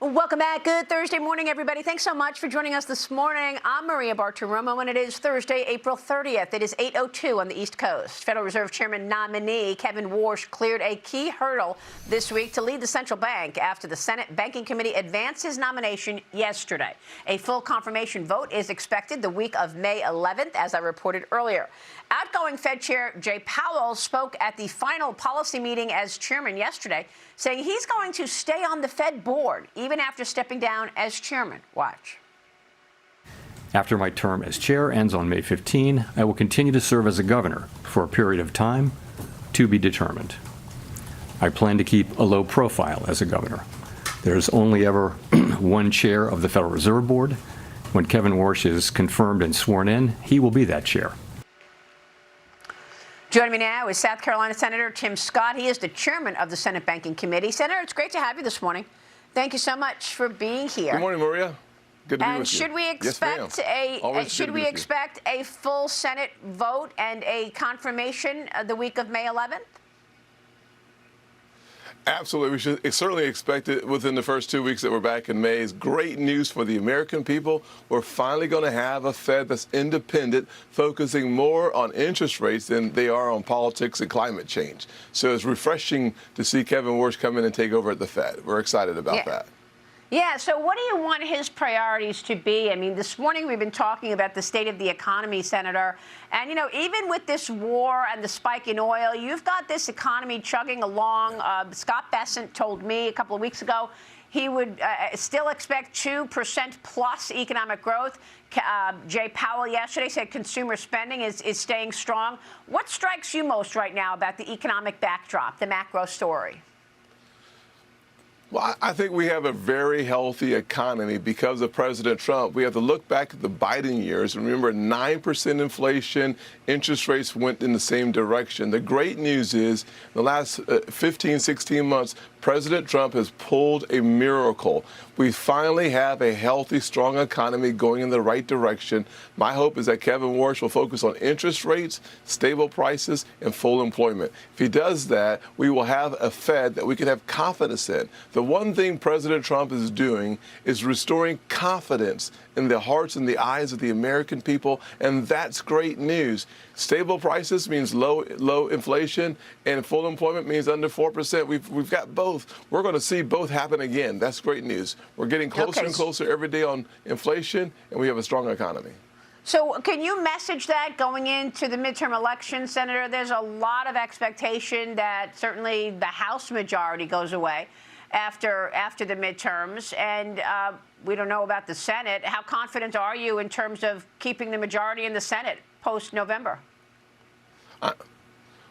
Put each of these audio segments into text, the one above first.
Welcome back. Good Thursday morning, everybody. Thanks so much for joining us this morning. I'm Maria Bartiromo, and it is Thursday, April 30th. It is 8:02 on the East Coast. Federal Reserve Chairman nominee Kevin Warsh cleared a key hurdle this week to lead the central bank after the Senate Banking Committee advanced his nomination yesterday. A full confirmation vote is expected the week of May 11th, as I reported earlier. Outgoing Fed Chair Jay Powell spoke at the final policy meeting as chairman yesterday, saying he's going to stay on the Fed board even after stepping down as chairman. Watch. After my term as chair ends on May 15, I will continue to serve as a governor for a period of time to be determined. I plan to keep a low profile as a governor. There's only ever one chair of the Federal Reserve Board. When Kevin Warsh is confirmed and sworn in, he will be that chair. Joining me now is South Carolina Senator Tim Scott. He is the chairman of the Senate Banking Committee. Senator, it's great to have you this morning. Thank you so much for being here. Good morning, Maria. Good to be with you. And should we expect a full Senate vote and a confirmation the week of May 11th? Absolutely. We should certainly expect it within the first 2 weeks that we're back in May. It's great news for the American people. We're finally going to have a Fed that's independent, focusing more on interest rates than they are on politics and climate change. So it's refreshing to see Kevin Warsh come in and take over at the Fed. We're excited about that. Yeah, so what do you want his priorities to be? I mean, this morning we've been talking about the state of the economy, Senator. And, you know, even with this war and the spike in oil, you've got this economy chugging along. Scott Bessent told me a couple of weeks ago he would still expect 2% plus economic growth. Jay Powell yesterday said consumer spending is staying strong. What strikes you most right now about the economic backdrop, the macro story? Well, I think we have a very healthy economy because of President Trump. We have to look back at the Biden years and remember 9% inflation, interest rates went in the same direction. The great news is in the last 15, 16 months, President Trump has pulled a miracle. We finally have a healthy, strong economy going in the right direction. My hope is that Kevin Warsh will focus on interest rates, stable prices, and full employment. If he does that, we will have a Fed that we can have confidence in. The one thing President Trump is doing is restoring confidence in the hearts and the eyes of the American people, and that's great news. Stable prices means low inflation, and full employment means under 4%. We've got both. We're going to see both happen again. That's great news. We're getting closer and closer every day on inflation, and we have a strong economy. So can you message that going into the midterm election, Senator? There's a lot of expectation that certainly the House majority goes away after the midterms, and we don't know about the Senate. How confident are you in terms of keeping the majority in the Senate post-November?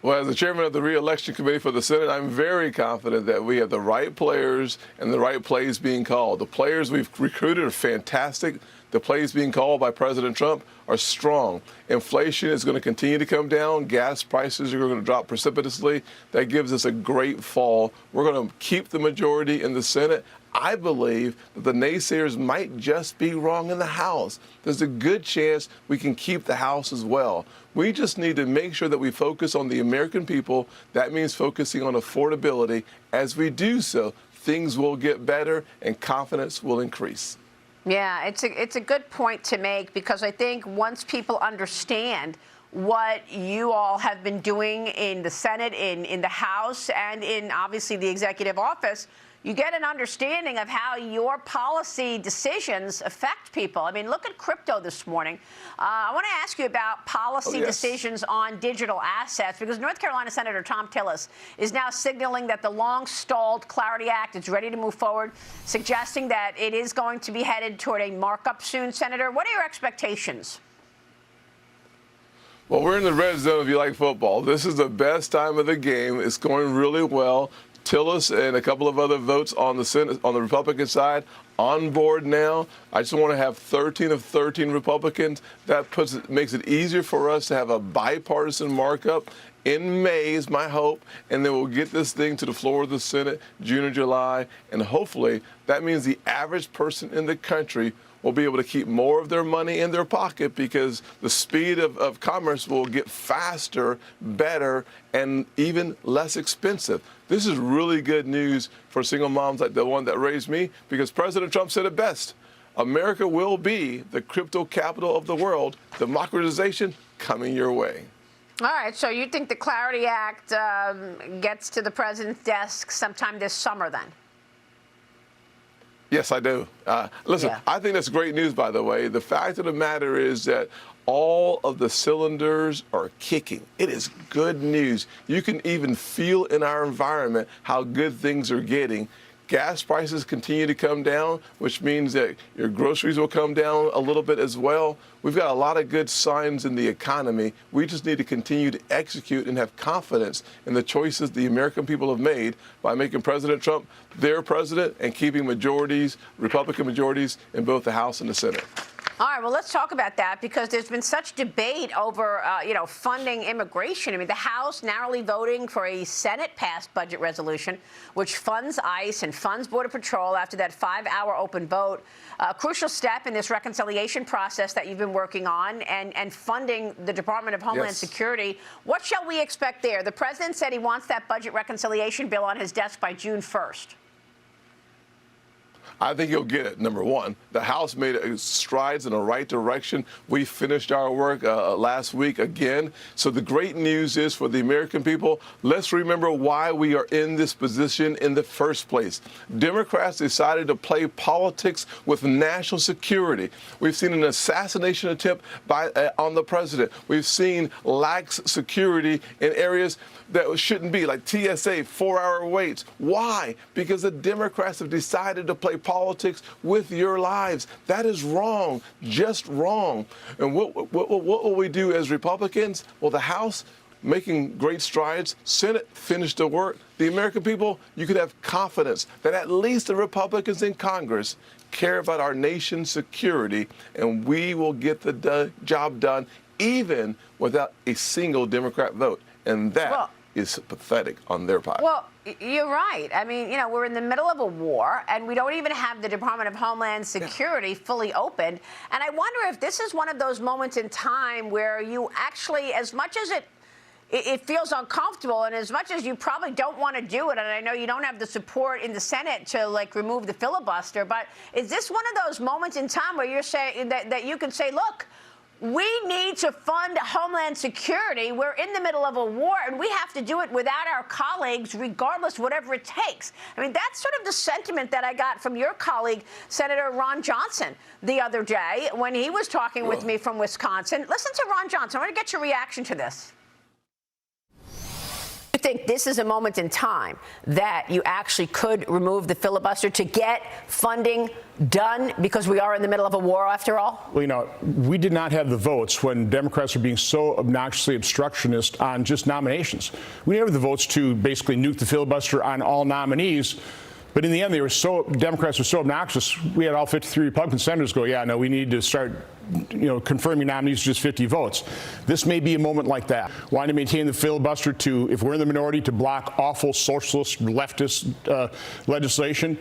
Well, as the chairman of the re-election committee for the Senate, I'm very confident that we have the right players and the right plays being called. The players we've recruited are fantastic. The plays being called by President Trump are strong. Inflation is going to continue to come down. Gas prices are going to drop precipitously. That gives us a great fall. We're going to keep the majority in the Senate. I believe that the naysayers might just be wrong in the House. There's a good chance we can keep the House as well. We just need to make sure that we focus on the American people. That means focusing on affordability. As we do so, things will get better and confidence will increase. Yeah, it's a good point to make, because I think once people understand what you all have been doing in the Senate, in the House, and in obviously the executive office, you get an understanding of how your policy decisions affect people. I mean, look at crypto this morning. I want to ask you about policy decisions on digital assets, because North Carolina Senator Tom Tillis is now signaling that the long-stalled Clarity Act is ready to move forward, suggesting that it is going to be headed toward a markup soon. Senator, what are your expectations? Well, we're in the red zone if you like football. This is the best time of the game. It's going really well. Tillis and a couple of other votes on the Senate, on the Republican side, on board now. I just want to have 13 of 13 Republicans. That makes it easier for us to have a bipartisan markup. in May is my hope, and then we'll get this thing to the floor of the Senate June or July, and hopefully that means the average person in the country will be able to keep more of their money in their pocket because the speed of commerce will get faster, better, and even less expensive. This is really good news for single moms like the one that raised me because President Trump said it best. America will be the crypto capital of the world. Democratization coming your way. All right, so you think the Clarity Act gets to the president's desk sometime this summer then? Yes, I do. Listen, Yeah. I think that's great news, by the way. The fact of the matter is that all of the cylinders are kicking. It is good news. You can even feel in our environment how good things are getting. Gas prices continue to come down, which means that your groceries will come down a little bit as well. We've got a lot of good signs in the economy. We just need to continue to execute and have confidence in the choices the American people have made by making President Trump their president and keeping majorities, Republican majorities, in both the House and the Senate. All right, well, let's talk about that because there's been such debate over, funding immigration. I mean, the House narrowly voting for a Senate-passed budget resolution which funds ICE and funds Border Patrol after that 5-hour open vote. A crucial step in this reconciliation process that you've been working on and funding the Department of Homeland Security. What shall we expect there? The president said he wants that budget reconciliation bill on his desk by June 1st. I think he'll get it, number one. The House made strides in the right direction. We finished our work last week again. So the great news is for the American people, let's remember why we are in this position in the first place. Democrats decided to play politics with national security. We've seen an assassination attempt on the president. We've seen lax security in areas that shouldn't be, like TSA, 4-hour waits. Why? Because the Democrats have decided to play politics with your lives. That is wrong, just wrong. And what will we do as Republicans? Well, the House making great strides. Senate finished the work. The American people, you could have confidence that at least the Republicans in Congress care about our nation's security, and we will get the job done even without a single Democrat vote. And that is pathetic on their part. Well, you're right. I mean, we're in the middle of a war, and we don't even have the Department of Homeland Security fully opened. And I wonder if this is one of those moments in time where you actually, as much as it feels uncomfortable, and as much as you probably don't want to do it, and I know you don't have the support in the Senate to remove the filibuster, but is this one of those moments in time where you're saying that you can say, look, we need to fund Homeland Security. We're in the middle of a war, and we have to do it without our colleagues, regardless, whatever it takes. I mean, that's sort of the sentiment that I got from your colleague, Senator Ron Johnson, the other day when he was talking with me from Wisconsin. Listen to Ron Johnson. I want to get your reaction to this. You think this is a moment in time that you actually could remove the filibuster to get funding done because we are in the middle of a war after all? Well, we did not have the votes when Democrats were being so obnoxiously obstructionist on just nominations. We didn't have the votes to basically nuke the filibuster on all nominees. But in the end, Democrats were so obnoxious, we had all 53 Republican senators go, yeah, no, we need to start, confirming nominees with just 50 votes. This may be a moment like that. Wanting to maintain the filibuster to, if we're in the minority, to block awful socialist, leftist legislation.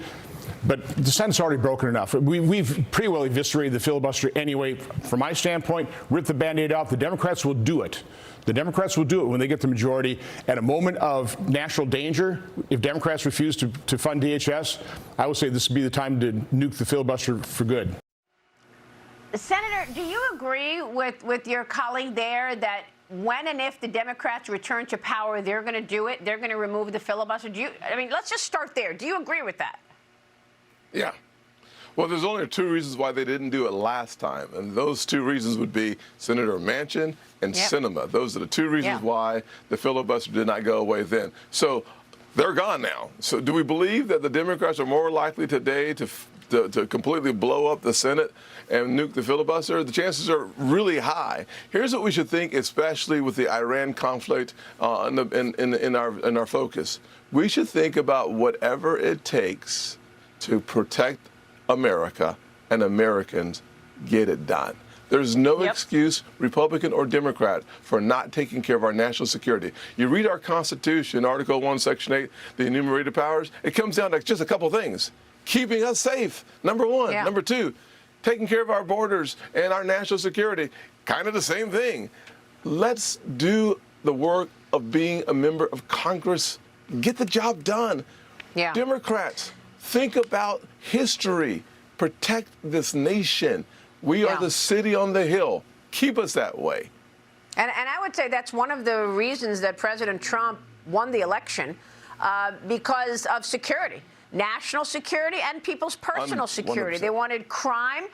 But the Senate's already broken enough. We've pretty well eviscerated the filibuster anyway. From my standpoint, rip the Band-Aid off. The Democrats will do it. The Democrats will do it when they get the majority. At a moment of national danger, if Democrats refuse to fund DHS, I would say this would be the time to nuke the filibuster for good. Senator, do you agree with your colleague there that when and if the Democrats return to power, they're going to do it? They're going to remove the filibuster? Let's just start there. Do you agree with that? Yeah. Well, there's only 2 reasons why they didn't do it last time, and those 2 reasons would be Senator Manchin and Sinema. Those are the 2 reasons why the filibuster did not go away then. So they're gone now. So do we believe that the Democrats are more likely today to completely blow up the Senate and nuke the filibuster? The chances are really high. Here's what we should think, especially with the Iran conflict in our focus. We should think about whatever it takes to protect America and Americans. Get it done. There's no Yep. excuse, Republican or Democrat, for not taking care of our national security. You read our Constitution, Article 1, Section 8, the enumerated powers, it comes down to just a couple things. Keeping us safe, number one. Yeah. Number two, taking care of our borders and our national security, kind of the same thing. Let's do the work of being a member of Congress. Get the job done. Yeah. Democrats, think about history. Protect this nation. We are Yeah. the city on the hill. Keep us that way. And I would say that's one of the reasons that President Trump won the election, because of security. National security and people's personal security. 100%. They wanted crime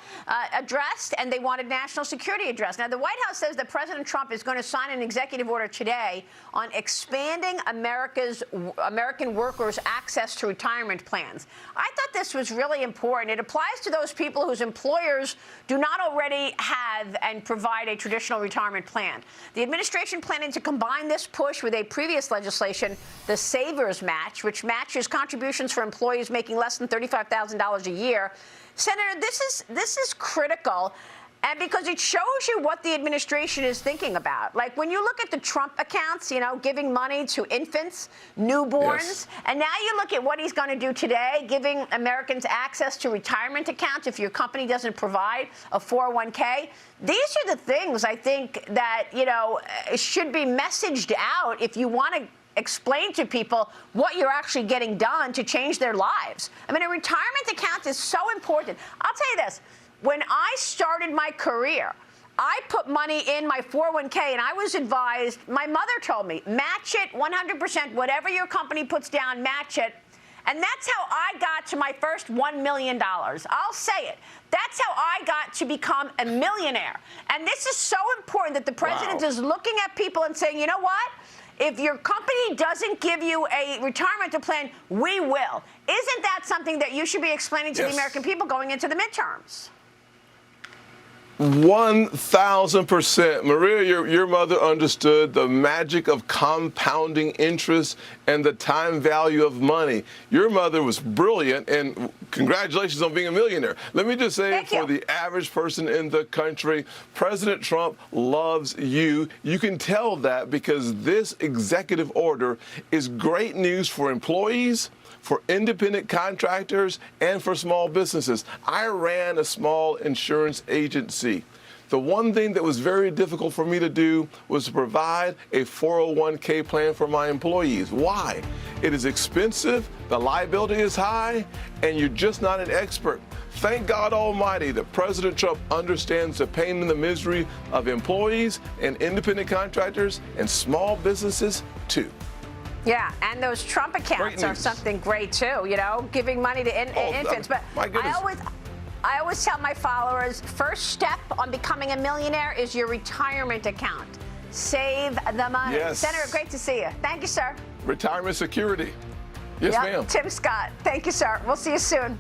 addressed, and they wanted national security addressed. Now, the White House says that President Trump is going to sign an executive order today on expanding American workers' access to retirement plans. I thought this was really important. It applies to those people whose employers do not already have and provide a traditional retirement plan. The administration planning to combine this push with a previous legislation, the Savers Match, which matches contributions for employees making less than $35,000 a year. Senator, this is critical, and because it shows you what the administration is thinking about. Like when you look at the Trump accounts, you know, giving money to infants, newborns, Yes. and now you look at what he's going to do today, giving Americans access to retirement accounts if your company doesn't provide a 401k. These are the things I think that, you know, should be messaged out if you want to explain to people what you're actually getting done to change their lives. I mean, a retirement account is so important. I'll tell you this. When I started my career, I put money in my 401k, and I was advised, my mother told me, match it 100%, whatever your company puts down, match it. And that's how I got to my first $1 million. I'll say it. That's how I got to become a millionaire. And this is so important that the president is looking at people and saying, you know what? If your company doesn't give you a retirement plan, we will. Isn't that something that you should be explaining to the American people going into the midterms? 1,000%. Maria, your mother understood the magic of compounding interest and the time value of money. Your mother was brilliant, and congratulations on being a millionaire. Let me just say, for the average person in the country, President Trump loves you. You can tell that because this executive order is great news for employees, for independent contractors, and for small businesses. I ran a small insurance agency. The one thing that was very difficult for me to do was to provide a 401k plan for my employees. Why? It is expensive, the liability is high, and you're just not an expert. Thank God Almighty that President Trump understands the pain and the misery of employees and independent contractors and small businesses too. Yeah, and those Trump accounts are something great too, you know, giving money to infants. But my goodness. I always tell my followers, first step on becoming a millionaire is your retirement account. Save the money. Yes. Senator, great to see you. Thank you, sir. Retirement security. Yes, ma'am. Tim Scott, thank you, sir. We'll see you soon.